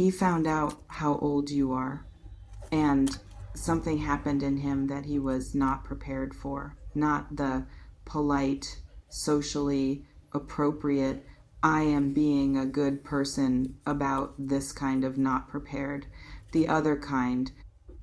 He found out how old you are, and something happened in him that he was not prepared for. Not the polite, socially appropriate, I am being a good person about this kind of not prepared. The other kind,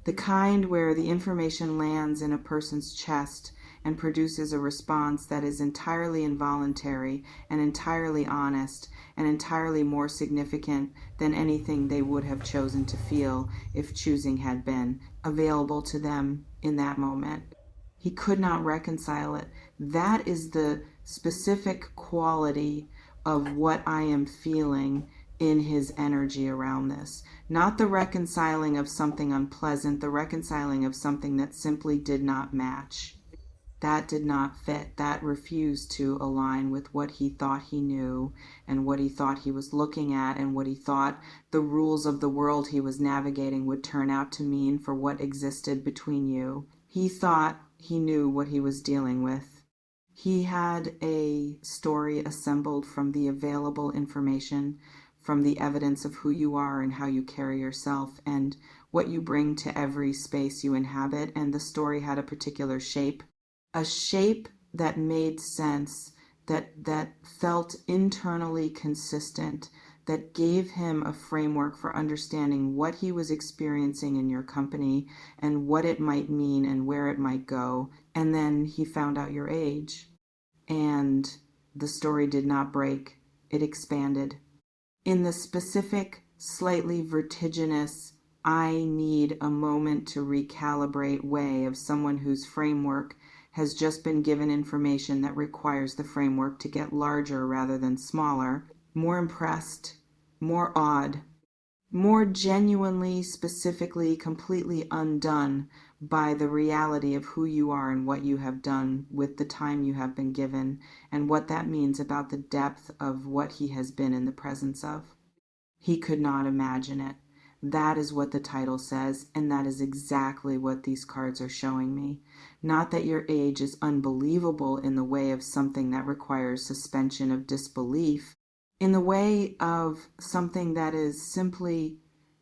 the kind where the information lands in a person's chest and produces a response that is entirely involuntary and entirely honest and entirely more significant than anything they would have chosen to feel if choosing had been available to them in that moment. He could not reconcile it. That is the specific quality of what I am feeling in his energy around this. Not the reconciling of something unpleasant, the reconciling of something that simply did not match. That did not fit. That refused to align with what he thought he knew and what he thought he was looking at and what he thought the rules of the world he was navigating would turn out to mean for what existed between you. He thought he knew what he was dealing with. He had a story assembled from the available information, from the evidence of who you are and how you carry yourself and what you bring to every space you inhabit, and the story had a particular shape. A shape that made sense, that felt internally consistent, that gave him a framework for understanding what he was experiencing in your company and what it might mean and where it might go. And then he found out your age, and the story did not break. It expanded. In the specific, slightly vertiginous, I need a moment to recalibrate way of someone whose framework has just been given information that requires the framework to get larger rather than smaller, more impressed, more awed, more genuinely, specifically, completely undone by the reality of who you are and what you have done with the time you have been given and what that means about the depth of what he has been in the presence of. He could not imagine it. That is what the title says, and that is exactly what these cards are showing me. Not that your age is unbelievable in the way of something that requires suspension of disbelief, in the way of something that is simply,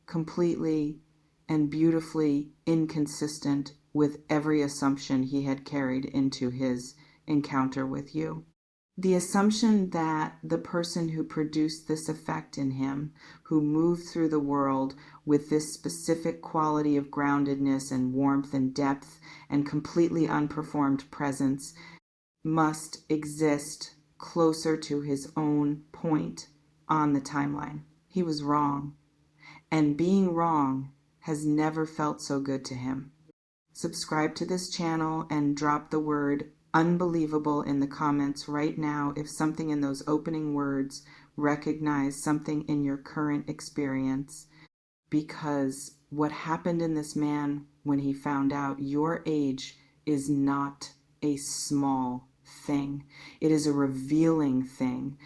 completely, and beautifully inconsistent with every assumption he had carried into his encounter with you. The assumption that the person who produced this effect in him, who moved through the world with this specific quality of groundedness and warmth and depth and completely unperformed presence, must exist closer to his own point on the timeline. He was wrong, and being wrong has never felt so good to him. Subscribe to this channel and drop the word unbelievable in the comments right now if something in those opening words recognize something in your current experience, because what happened in this man when he found out your age is not a small thing. It is a revealing thing.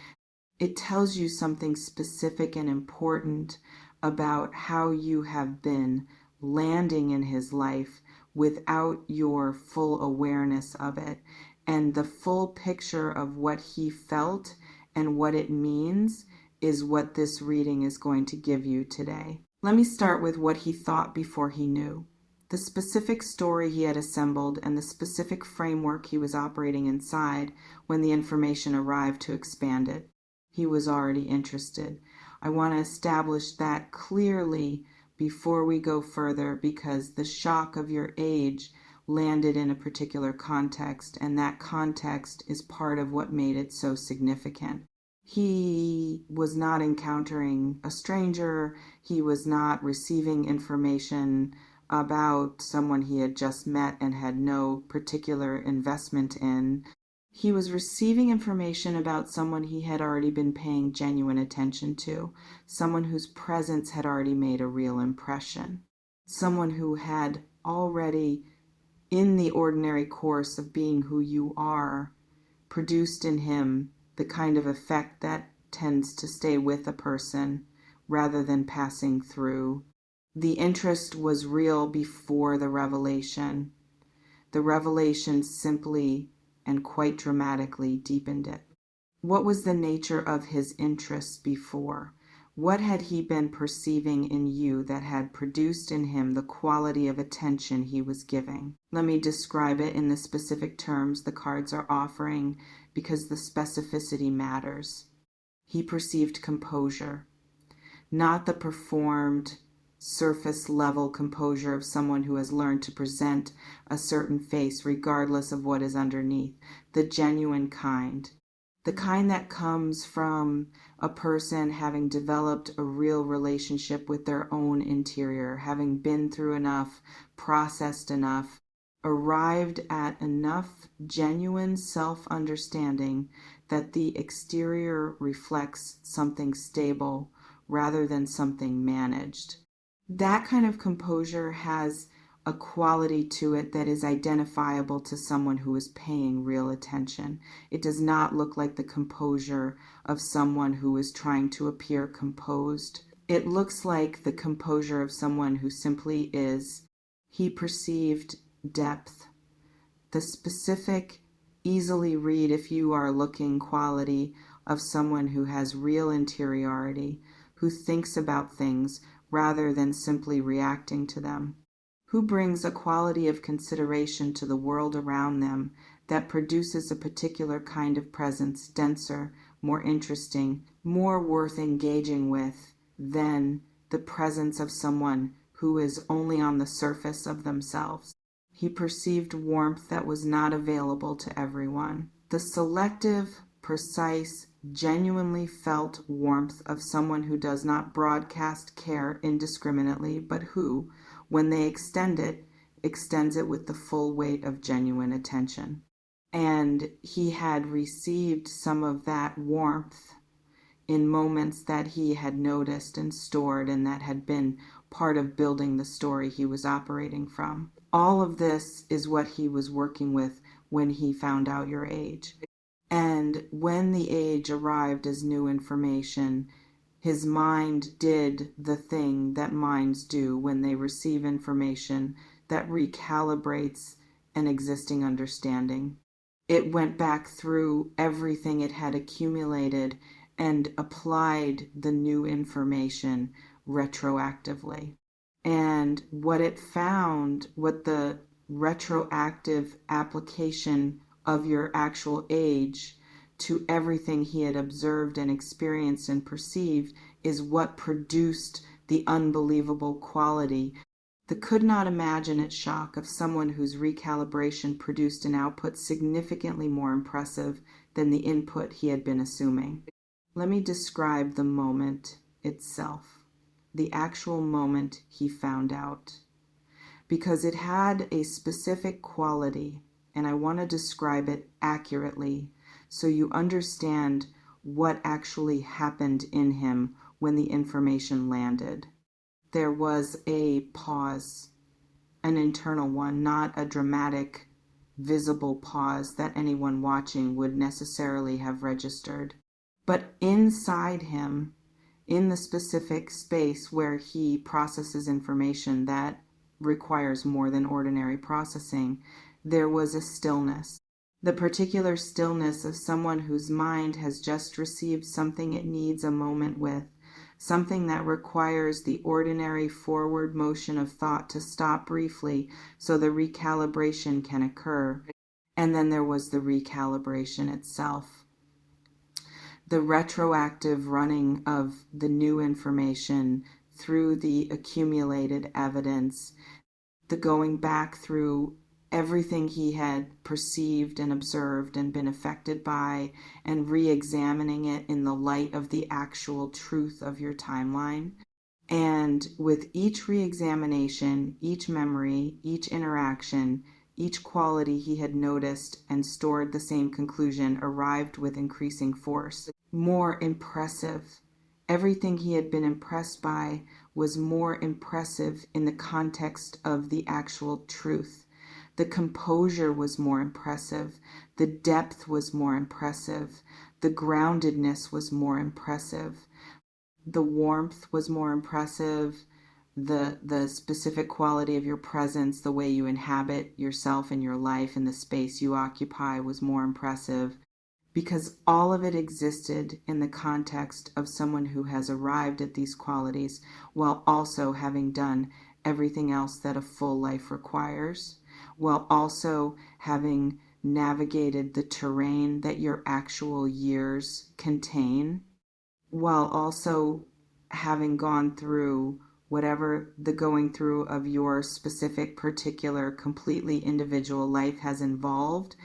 It tells you something specific and important about how you have been landing in his life without your full awareness of it, and the full picture of what he felt and what it means is what this reading is going to give you today. Let me start with what he thought before he knew. The specific story he had assembled and the specific framework he was operating inside when the information arrived to expand it. He was already interested. I want to establish that clearly before we go further, because the shock of your age landed in a particular context, and that context is part of what made it so significant. He was not encountering a stranger. He was not receiving information about someone he had just met and had no particular investment in. He was receiving information about someone he had already been paying genuine attention to, someone whose presence had already made a real impression, someone who had already, in the ordinary course of being who you are, produced in him the kind of effect that tends to stay with a person rather than passing through. The interest was real before the revelation. The revelation simply and quite dramatically deepened it. What was the nature of his interest before? What had he been perceiving in you that had produced in him the quality of attention he was giving? Let me describe it in the specific terms the cards are offering because the specificity matters. He perceived composure, not the performed surface level composure of someone who has learned to present a certain face regardless of what is underneath, the genuine kind. The kind that comes from a person having developed a real relationship with their own interior, having been through enough, processed enough, arrived at enough genuine self-understanding that the exterior reflects something stable rather than something managed. That kind of composure has a quality to it that is identifiable to someone who is paying real attention. It does not look like the composure of someone who is trying to appear composed. It looks like the composure of someone who simply is. He perceived depth, the specific, easily read if you are looking quality of someone who has real interiority, who thinks about things rather than simply reacting to them, who brings a quality of consideration to the world around them that produces a particular kind of presence, denser, more interesting, more worth engaging with than the presence of someone who is only on the surface of themselves. He perceived warmth that was not available to everyone. The selective, precise, genuinely felt warmth of someone who does not broadcast care indiscriminately, but who, when they extend it, extends it with the full weight of genuine attention. And he had received some of that warmth in moments that he had noticed and stored and that had been part of building the story he was operating from. All of this is what he was working with when he found out your age. And when the age arrived as new information, his mind did the thing that minds do when they receive information that recalibrates an existing understanding. It went back through everything it had accumulated and applied the new information retroactively. And what it found, what the retroactive application of your actual age to everything he had observed and experienced and perceived, is what produced the unbelievable quality, the could not imagine it shock of someone whose recalibration produced an output significantly more impressive than the input he had been assuming. Let me describe the moment itself, the actual moment he found out, because it had a specific quality, and I want to describe it accurately so you understand what actually happened in him when the information landed. There was a pause, an internal one, not a dramatic, visible pause that anyone watching would necessarily have registered. But inside him, in the specific space where he processes information that requires more than ordinary processing, there was a stillness. The particular stillness of someone whose mind has just received something it needs a moment with, something that requires the ordinary forward motion of thought to stop briefly so the recalibration can occur. And then there was the recalibration itself. The retroactive running of the new information through the accumulated evidence, the going back through everything he had perceived and observed and been affected by and re-examining it in the light of the actual truth of your timeline. And with each re-examination, each memory, each interaction, each quality he had noticed and stored the same conclusion arrived with increasing force, more impressive. Everything he had been impressed by was more impressive in the context of the actual truth. The composure was more impressive. The depth was more impressive. The groundedness was more impressive. The warmth was more impressive. The specific quality of your presence, the way you inhabit yourself and your life and the space you occupy was more impressive, because all of it existed in the context of someone who has arrived at these qualities while also having done everything else that a full life requires, while also having navigated the terrain that your actual years contain, while also having gone through whatever the going through of your specific, particular, completely individual life has involved.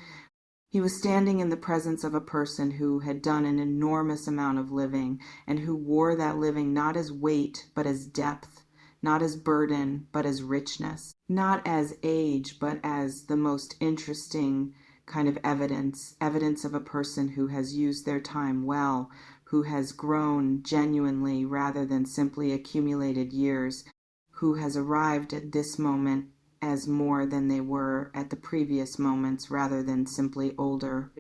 He was standing in the presence of a person who had done an enormous amount of living and who wore that living not as weight, but as depth, not as burden, but as richness, not as age, but as the most interesting kind of evidence of a person who has used their time well, who has grown genuinely rather than simply accumulated years, who has arrived at this moment as more than they were at the previous moments rather than simply older.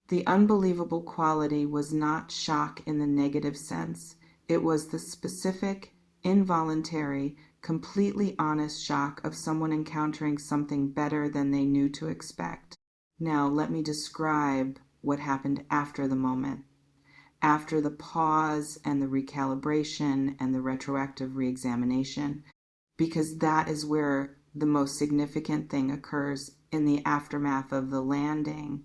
The unbelievable quality was not shock in the negative sense. It was the specific, involuntary, completely honest shock of someone encountering something better than they knew to expect. Now let me describe what happened after the moment, after the pause and the recalibration and the retroactive reexamination, because that is where the most significant thing occurs in the aftermath of the landing,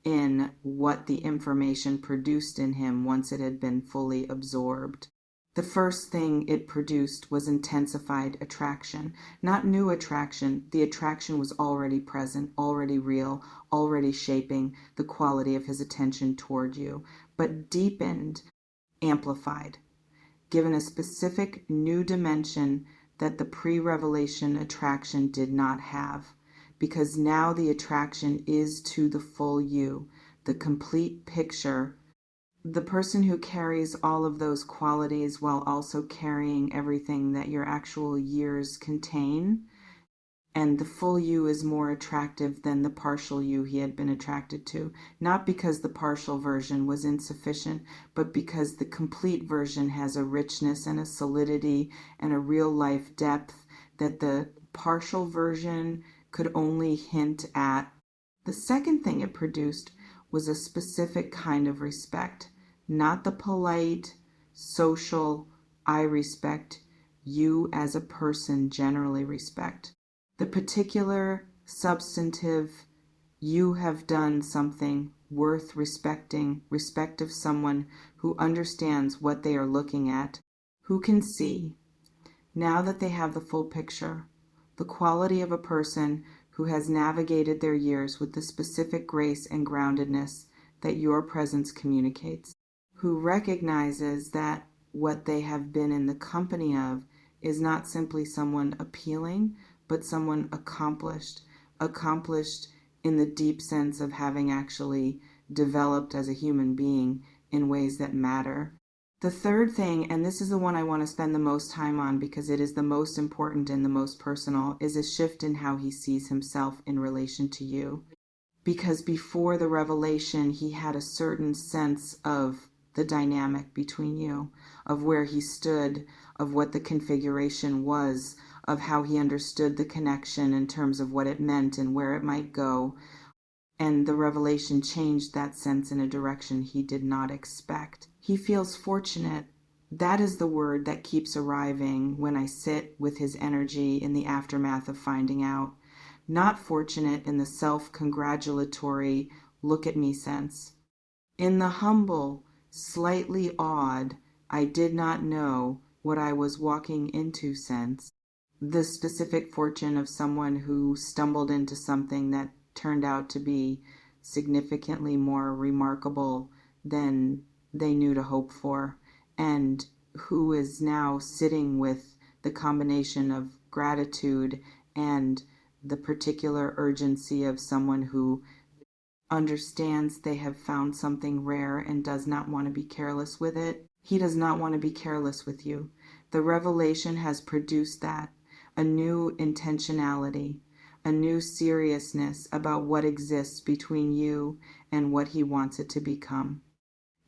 in what the information produced in him once it had been fully absorbed. The first thing it produced was intensified attraction, not new attraction. The attraction was already present, already real, already shaping the quality of his attention toward you, but deepened, amplified, given a specific new dimension that the pre-revelation attraction did not have, because now the attraction is to the full you, the complete picture. The person who carries all of those qualities while also carrying everything that your actual years contain, and the full you is more attractive than the partial you he had been attracted to, not because the partial version was insufficient, but because the complete version has a richness and a solidity and a real life depth that the partial version could only hint at. The second thing it produced was a specific kind of respect, not the polite, social, I respect, you as a person generally respect. The particular, substantive, you have done something worth respecting, respect of someone who understands what they are looking at, who can see, now that they have the full picture, the quality of a person who has navigated their years with the specific grace and groundedness that your presence communicates, who recognizes that what they have been in the company of is not simply someone appealing, but someone accomplished in the deep sense of having actually developed as a human being in ways that matter. The third thing, and this is the one I want to spend the most time on because it is the most important and the most personal, is a shift in how he sees himself in relation to you. Because before the revelation, he had a certain sense of the dynamic between you, of where he stood, of what the configuration was, of how he understood the connection in terms of what it meant and where it might go. And the revelation changed that sense in a direction he did not expect. He feels fortunate. That is the word that keeps arriving when I sit with his energy in the aftermath of finding out. Not fortunate in the self-congratulatory, look at me sense. In the humble, slightly awed, I did not know what I was walking into sense. The specific fortune of someone who stumbled into something that turned out to be significantly more remarkable than they knew to hope for, and who is now sitting with the combination of gratitude and the particular urgency of someone who understands they have found something rare and does not want to be careless with it. He does not want to be careless with you. The revelation has produced that, a new intentionality, a new seriousness about what exists between you and what he wants it to become.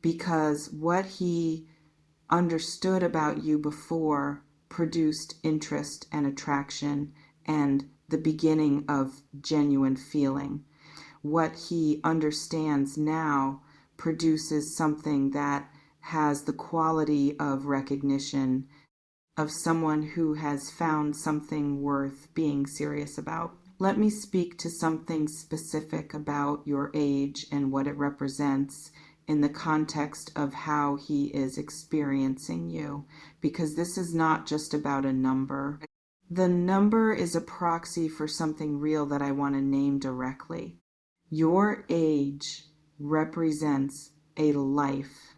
Because what he understood about you before produced interest and attraction and the beginning of genuine feeling. What he understands now produces something that has the quality of recognition of someone who has found something worth being serious about. Let me speak to something specific about your age and what it represents in the context of how he is experiencing you, because this is not just about a number. The number is a proxy for something real that I want to name directly. Your age represents a life,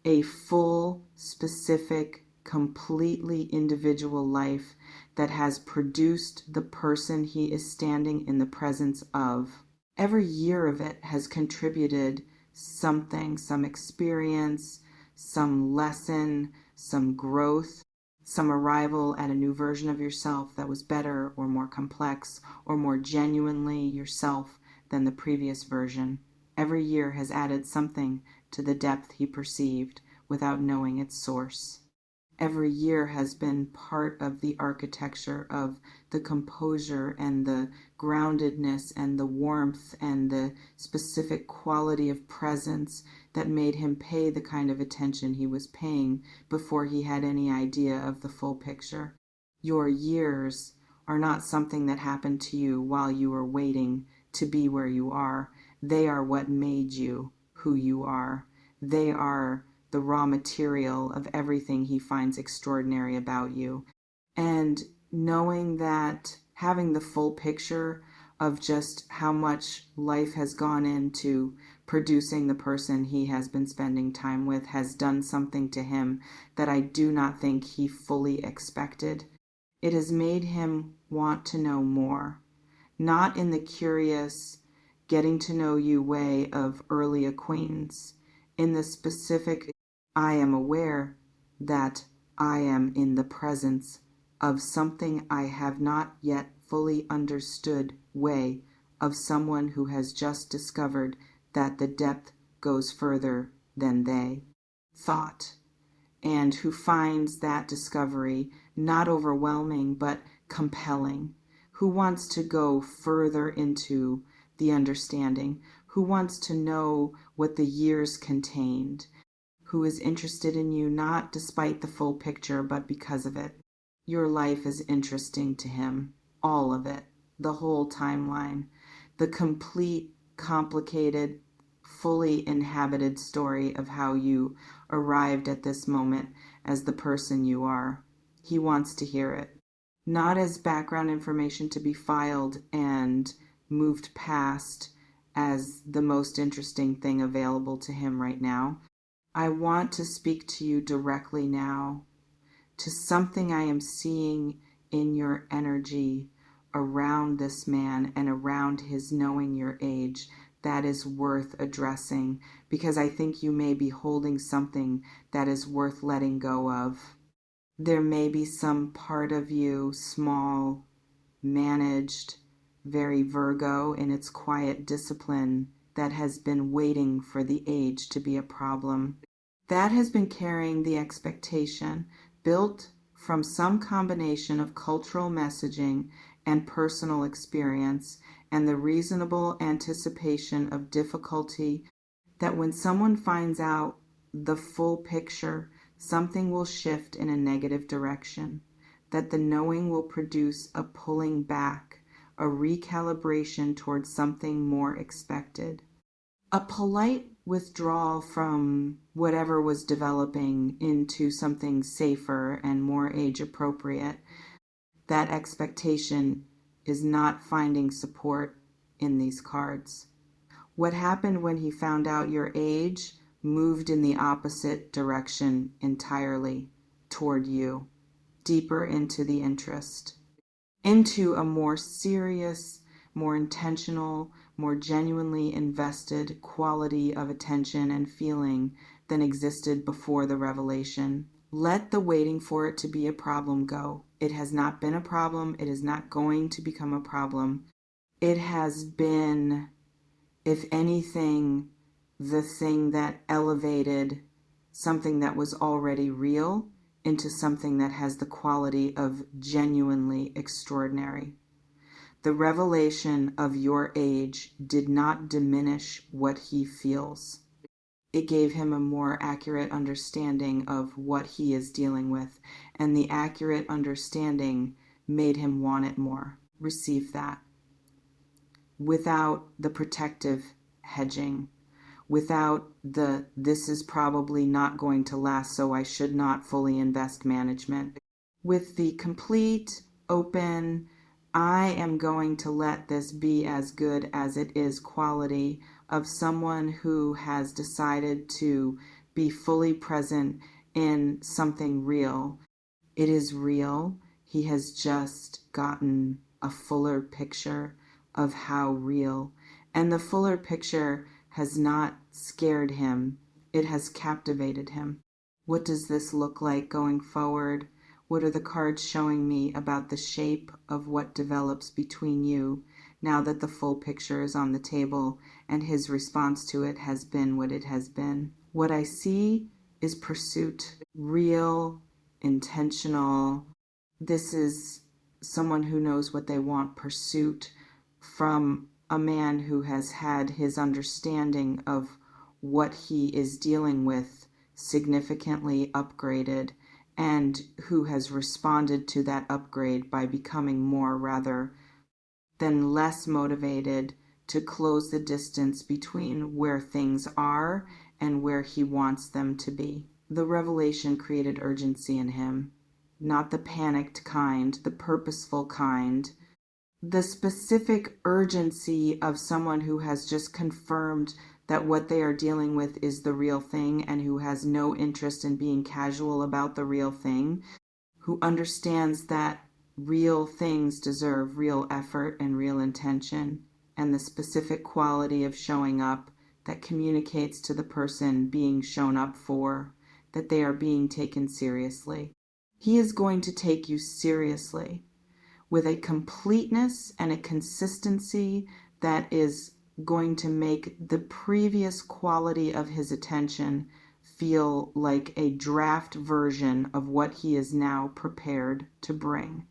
a full, specific, completely individual life that has produced the person he is standing in the presence of. Every year of it has contributed something, some experience, some lesson, some growth, some arrival at a new version of yourself that was better or more complex or more genuinely yourself than the previous version. Every year has added something to the depth he perceived without knowing its source. Every year has been part of the architecture of the composure and the groundedness and the warmth and the specific quality of presence that made him pay the kind of attention he was paying before he had any idea of the full picture. Your years are not something that happened to you while you were waiting to be where you are. They are what made you who you are. They are the raw material of everything he finds extraordinary about you. And knowing that, having the full picture of just how much life has gone into producing the person he has been spending time with has done something to him that I do not think he fully expected. It has made him want to know more, not in the curious, getting to know you way of early acquaintance, in the specific, I am aware that I am in the presence of something I have not yet fully understood way of someone who has just discovered that the depth goes further than they thought, and who finds that discovery not overwhelming but compelling, who wants to go further into the understanding, who wants to know what the years contained, who is interested in you not despite the full picture but because of it. Your life is interesting to him, all of it, the whole timeline, the complete, complicated, fully inhabited story of how you arrived at this moment as the person you are. He wants to hear it, not as background information to be filed and moved past as the most interesting thing available to him right now. I want to speak to you directly now, to something I am seeing in your energy around this man and around his knowing your age that is worth addressing, because I think you may be holding something that is worth letting go of. There may be some part of you, small, managed, very Virgo in its quiet discipline, that has been waiting for the age to be a problem. That has been carrying the expectation built from some combination of cultural messaging and personal experience and the reasonable anticipation of difficulty that when someone finds out the full picture, something will shift in a negative direction, that the knowing will produce a pulling back, a recalibration towards something more expected. A polite withdrawal from whatever was developing into something safer and more age appropriate. That expectation is not finding support in these cards. What happened when he found out your age moved in the opposite direction entirely, toward you, deeper into the interest, into a more serious, more intentional, more genuinely invested quality of attention and feeling than existed before the revelation. Let the waiting for it to be a problem go. It has not been a problem. It is not going to become a problem. It has been, if anything, the thing that elevated something that was already real into something that has the quality of genuinely extraordinary. The revelation of your age did not diminish what he feels. it gave him a more accurate understanding of what he is dealing with. And the accurate understanding made him want it more. Receive that. Without the protective hedging, without the this is probably not going to last, so I should not fully invest management. With the complete, open, I am going to let this be as good as it is quality of someone who has decided to be fully present in something real. It is real. He has just gotten a fuller picture of how real. And the fuller picture has not scared him. It has captivated him. What does this look like going forward? What are the cards showing me about the shape of what develops between you now that the full picture is on the table and his response to it has been what it has been? What I see is pursuit, real, intentional. This is someone who knows what they want, pursuit from a man who has had his understanding of what he is dealing with significantly upgraded and who has responded to that upgrade by becoming more rather than less motivated to close the distance between where things are and where he wants them to be. The revelation created urgency in him, not the panicked kind, the purposeful kind, the specific urgency of someone who has just confirmed that what they are dealing with is the real thing and who has no interest in being casual about the real thing, who understands that real things deserve real effort and real intention, and the specific quality of showing up that communicates to the person being shown up for that they are being taken seriously. He is going to take you seriously with a completeness and a consistency that is going to make the previous quality of his attention feel like a draft version of what he is now prepared to bring.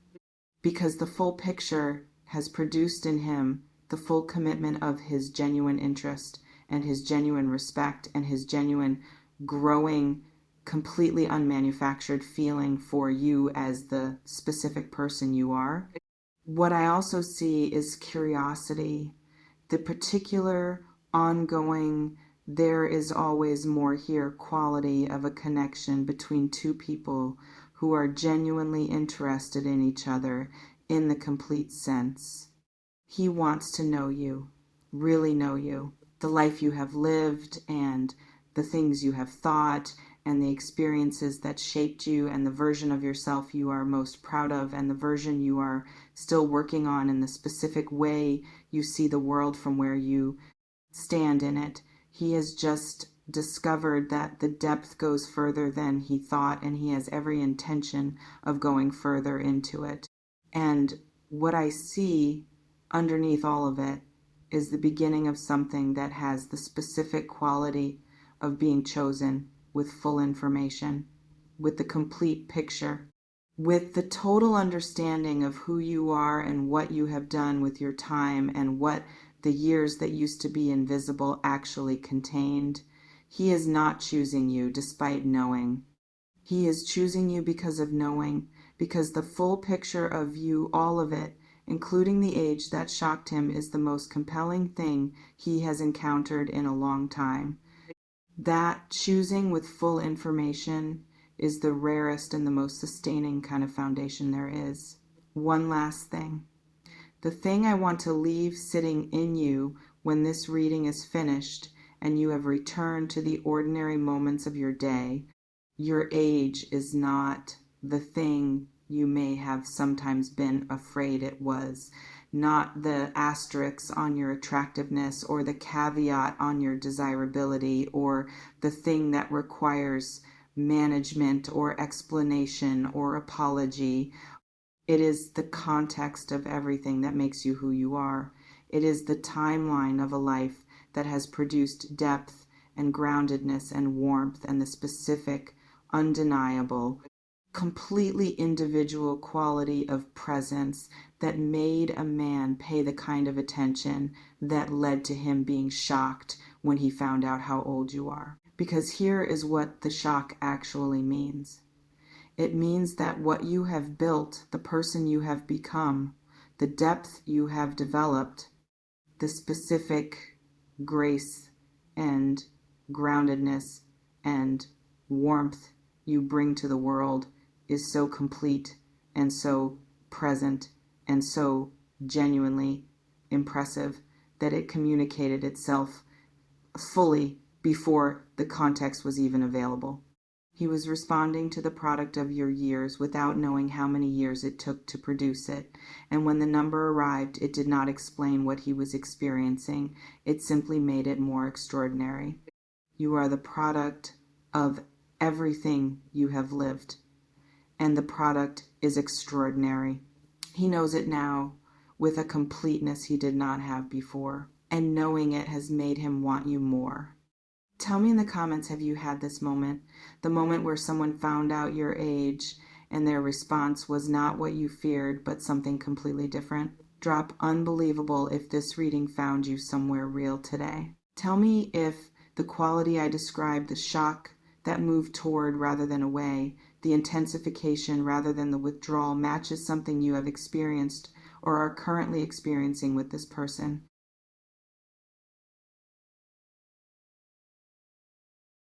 Because the full picture has produced in him the full commitment of his genuine interest and his genuine respect and his genuine growing, completely unmanufactured feeling for you as the specific person you are. What I also see is curiosity, the particular ongoing, there is always more here quality of a connection between two people who are genuinely interested in each other in the complete sense. He wants to know you, really know you, the life you have lived and the things you have thought and the experiences that shaped you and the version of yourself you are most proud of and the version you are still working on and the specific way you see the world from where you stand in it. He has just discovered that the depth goes further than he thought, and he has every intention of going further into it. And what I see underneath all of it is the beginning of something that has the specific quality of being chosen with full information, with the complete picture, with the total understanding of who you are and what you have done with your time and what the years that used to be invisible actually contained. He is not choosing you despite knowing. He is choosing you because of knowing, because the full picture of you, all of it, including the age that shocked him, is the most compelling thing he has encountered in a long time. That choosing with full information is the rarest and the most sustaining kind of foundation there is. One last thing. The thing I want to leave sitting in you when this reading is finished and you have returned to the ordinary moments of your day, your age is not the thing you may have sometimes been afraid it was, not the asterisk on your attractiveness or the caveat on your desirability or the thing that requires management or explanation or apology. It is the context of everything that makes you who you are. It is the timeline of a life that has produced depth and groundedness and warmth and the specific, undeniable, completely individual quality of presence that made a man pay the kind of attention that led to him being shocked when he found out how old you are. Because here is what the shock actually means. It means that what you have built, the person you have become, the depth you have developed, the specific grace and groundedness and warmth you bring to the world is so complete and so present and so genuinely impressive that it communicated itself fully before the context was even available. He was responding to the product of your years without knowing how many years it took to produce it, and when the number arrived, it did not explain what he was experiencing. It simply made it more extraordinary. You are the product of everything you have lived, and the product is extraordinary. He knows it now with a completeness he did not have before, and knowing it has made him want you more. Tell me in the comments, have you had this moment? The moment where someone found out your age and their response was not what you feared, but something completely different? Drop unbelievable if this reading found you somewhere real today. Tell me if the quality I described, the shock that moved toward rather than away, the intensification rather than the withdrawal, matches something you have experienced or are currently experiencing with this person.